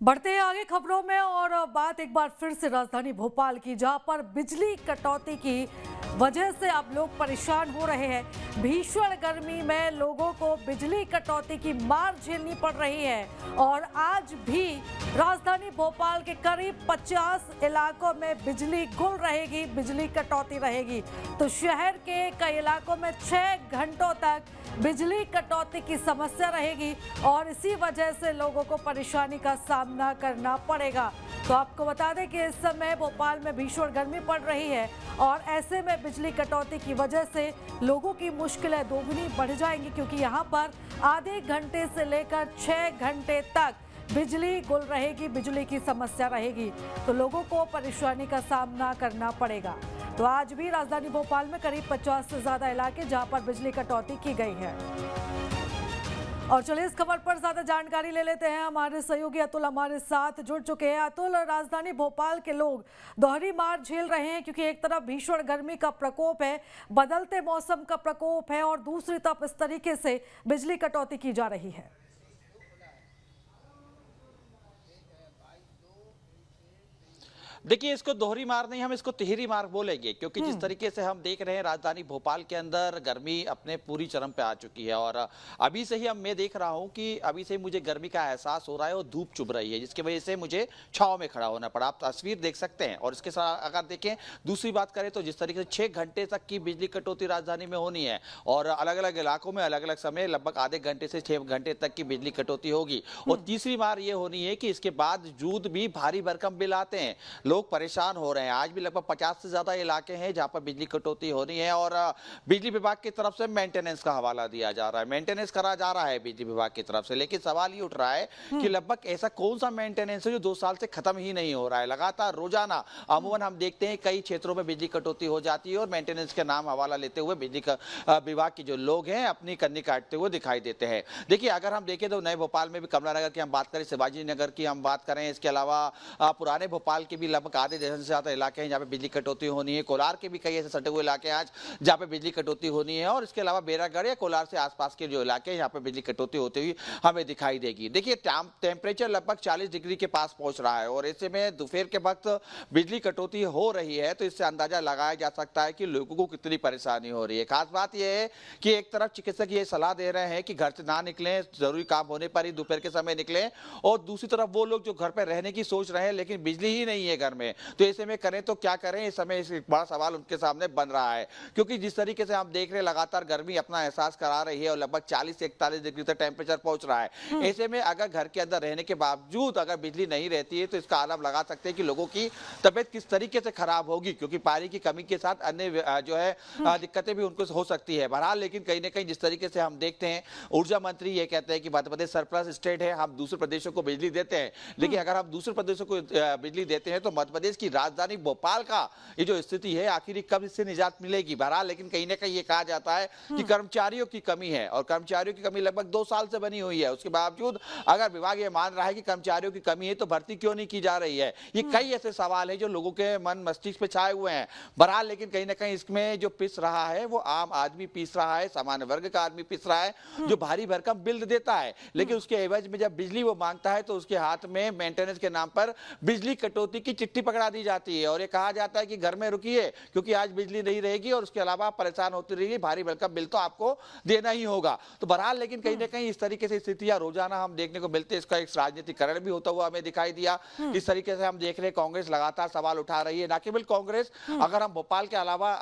बढ़ते हैं आगे खबरों में और बात एक बार फिर से राजधानी भोपाल की, जहां पर बिजली कटौती की वजह से अब लोग परेशान हो रहे हैं। भीषण गर्मी में लोगों को बिजली कटौती की मार झेलनी पड़ रही है और आज भी राजधानी भोपाल के करीब 50 इलाकों में बिजली गुल रहेगी, बिजली कटौती रहेगी। तो शहर के कई इलाकों में 6 घंटों तक बिजली कटौती की समस्या रहेगी और इसी वजह से लोगों को परेशानी का सामना करना पड़ेगा। तो आपको बता दें कि इस समय भोपाल में भीषण गर्मी पड़ रही है और ऐसे में बिजली कटौती की वजह से लोगों की मुश्किलें दोगुनी बढ़ जाएंगी, क्योंकि यहाँ पर आधे घंटे से लेकर 6 घंटे तक बिजली गुल रहेगी, बिजली की समस्या रहेगी। तो लोगों को परेशानी का सामना करना पड़ेगा। तो आज भी राजधानी भोपाल में करीब 50 से ज्यादा इलाके जहां पर बिजली कटौती की गई है। और चलिए इस खबर पर ज्यादा जानकारी ले लेते हैं। हमारे सहयोगी अतुल हमारे साथ जुड़ चुके हैं। अतुल, राजधानी भोपाल के लोग दोहरी मार झेल रहे हैं, क्योंकि एक तरफ भीषण गर्मी का प्रकोप है, बदलते मौसम का प्रकोप है और दूसरी तरफ इस तरीके से बिजली कटौती की जा रही है। देखिए, इसको दोहरी मार नहीं, हम इसको तिहरी मार बोलेंगे, क्योंकि जिस तरीके से हम देख रहे हैं राजधानी भोपाल के अंदर गर्मी अपने पूरी चरम पे आ चुकी है। और अभी से ही मैं देख रहा हूं कि अभी से मुझे गर्मी का एहसास हो रहा है और धूप चुभ रही है, जिसकी वजह से मुझे छांव में खड़ा होना पड़ा। आप तस्वीर देख सकते हैं। और इसके साथ अगर देखें, दूसरी बात करें तो जिस तरीके से 6 घंटे तक की बिजली कटौती राजधानी में होनी है और अलग अलग इलाकों में अलग अलग समय लगभग आधे घंटे से 6 घंटे तक की बिजली कटौती होगी। और तीसरी बार ये होनी है कि इसके बावजूद भी भारी भरकम बिल आते हैं, लोग परेशान हो रहे हैं। आज भी लगभग 50 से ज्यादा इलाके हैं जहां पर बिजली कटौती हो रही है और बिजली विभाग की तरफ से मेंटेनेंस का हवाला दिया जा रहा है, मेंटेनेंस करा जा रहा है बिजली विभाग की तरफ से। लेकिन सवाल ये उठ रहा है कि लगभग ऐसा कौन सा मेंटेनेंस है जो 2 साल से खत्म ही नहीं हो रहा है। लगातार रोजाना अमूमन हम देखते हैं कई क्षेत्रों में बिजली कटौती हो जाती है और मेंटेनेंस के नाम हवाला लेते हुए बिजली विभाग के जो लोग हैं अपनी कन्नी काटते हुए दिखाई देते हैं। देखिए, अगर हम देखें तो नए भोपाल में भी कमला नगर की हम बात करें, शिवाजी नगर की हम बात करें, इसके अलावा पुराने भोपाल के भी लगभग आधे दर्जन से ज्यादा इलाके हैं जहाँ पे बिजली कटौती होनी है। कोलार के भी कई ऐसे सटे हुए इलाके हैं आज जहाँ पे बिजली कटौती होनी है। और इसके अलावा बेरागढ़ या कोलार से आसपास के जो इलाके हैं यहाँ पे बिजली कटौती होती हुई हमें दिखाई देगी। देखिए, टेम्परेचर लगभग 40 डिग्री के पास पहुंच रहा है और ऐसे में दोपहर के वक्त बिजली कटौती हो रही है, तो इससे अंदाजा लगाया जा सकता है कि लोगों को कितनी परेशानी हो रही है। खास बात यह है कि एक तरफ चिकित्सक ये सलाह दे रहे हैं कि घर से ना निकलें, जरूरी काम होने पर ही दोपहर के समय निकलें, और दूसरी तरफ वो लोग जो घर पर रहने की सोच रहे हैं लेकिन बिजली ही नहीं है घर में, तो ऐसे में करें तो क्या करें। इस समय एक बड़ा सवाल उनके सामने बन रहा है, क्योंकि जिस तरीके से हम देख रहे हैं लगातार गर्मी अपना एहसास करा रही है और लगभग 40 से 41 डिग्री तक टेम्परेचर पहुंच रहा है। ऐसे में अगर घर के अंदर रहने के बावजूद अगर बिजली नहीं रहती है तो इसका आलम लगा सकते हैं कि लोगों की तबियत किस तरीके से खराब होगी, क्योंकि पानी की कमी के साथ अन्य जो है दिक्कतें भी उनको हो सकती है। बहरहाल लेकिन कहीं ना कहीं जिस तरीके से हम देखते हैं, ऊर्जा मंत्री ये कहते हैं कि मध्य प्रदेश सरप्लस स्टेट है, हम दूसरे प्रदेशों को बिजली देते हैं, लेकिन अगर हम दूसरे प्रदेशों को बिजली देते हैं तो मध्य प्रदेश की राजधानी भोपाल का ये जो स्थिति है आखिर कब इससे निजात मिलेगी। बहरहाल लेकिन कहीं ना कहीं ये कहा जाता है कि कर्मचारियों की कमी है और कर्मचारियों की कमी लगभग 2 साल से बनी हुई है। उसके बावजूद अगर विभाग ये मान रहा है कि कर्मचारियों की कमी है तो भर्ती क्यों नहीं की जा रही है। ये कई ऐसे सवाल है जो लोगों के मन मस्तिष्क पे छाए हुए हैं। बहरहाल लेकिन कहीं ना कहीं इसमें जो पिस रहा है वो आम आदमी पीस रहा है, सामान्य वर्ग का आदमी पिस रहा है, जो भारी भरकम बिल देता है, लेकिन उसके एवज में जब बिजली वो मांगता है तो उसके हाथ में मेंटेनेंस के नाम पर बिजली कटौती की चिट्ठी पकड़ा दी जाती है और ये कहा जाता है कि घर में रुकिए क्योंकि आज बिजली नहीं रहेगी और उसके अलावा आप परेशान होती रहिए, भारी भरकम बिल तो आपको देना ही होगा। तो बहरहाल लेकिन कहीं ना कहीं इस तरीके से स्थितियां रोजाना हम देखने को मिलते हैं। इसका एक राजनीतिकरण भी होता हुआ हमें दिखाई दिया। इस तरीके से हम देख रहे हैं कांग्रेस लगातार सवाल उठा रही है। ना केवल कांग्रेस, अगर हम भोपाल के अलावा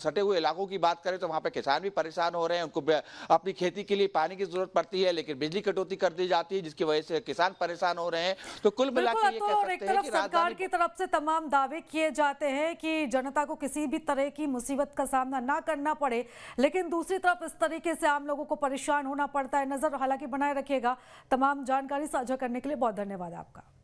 सटे हुए इलाकों की बात करें तो वहां पे किसान भी परेशान हो रहे हैं, उनको अपनी खेती के लिए पानी की जरूरत पड़ती है लेकिन बिजली कटौती कर दी जाती है जिसकी वजह से किसान परेशान हो रहे हैं। तो कुल मिलाकर ये कह सकते हैं कि सरकार की तरफ से तमाम दावे किए जाते हैं कि जनता को किसी भी तरह की मुसीबत का सामना ना करना पड़े, लेकिन दूसरी तरफ इस तरीके से आम लोगों को परेशान होना पड़ता है। नजर हालांकि बनाए रखिएगा। तमाम जानकारी साझा करने के लिए बहुत धन्यवाद आपका।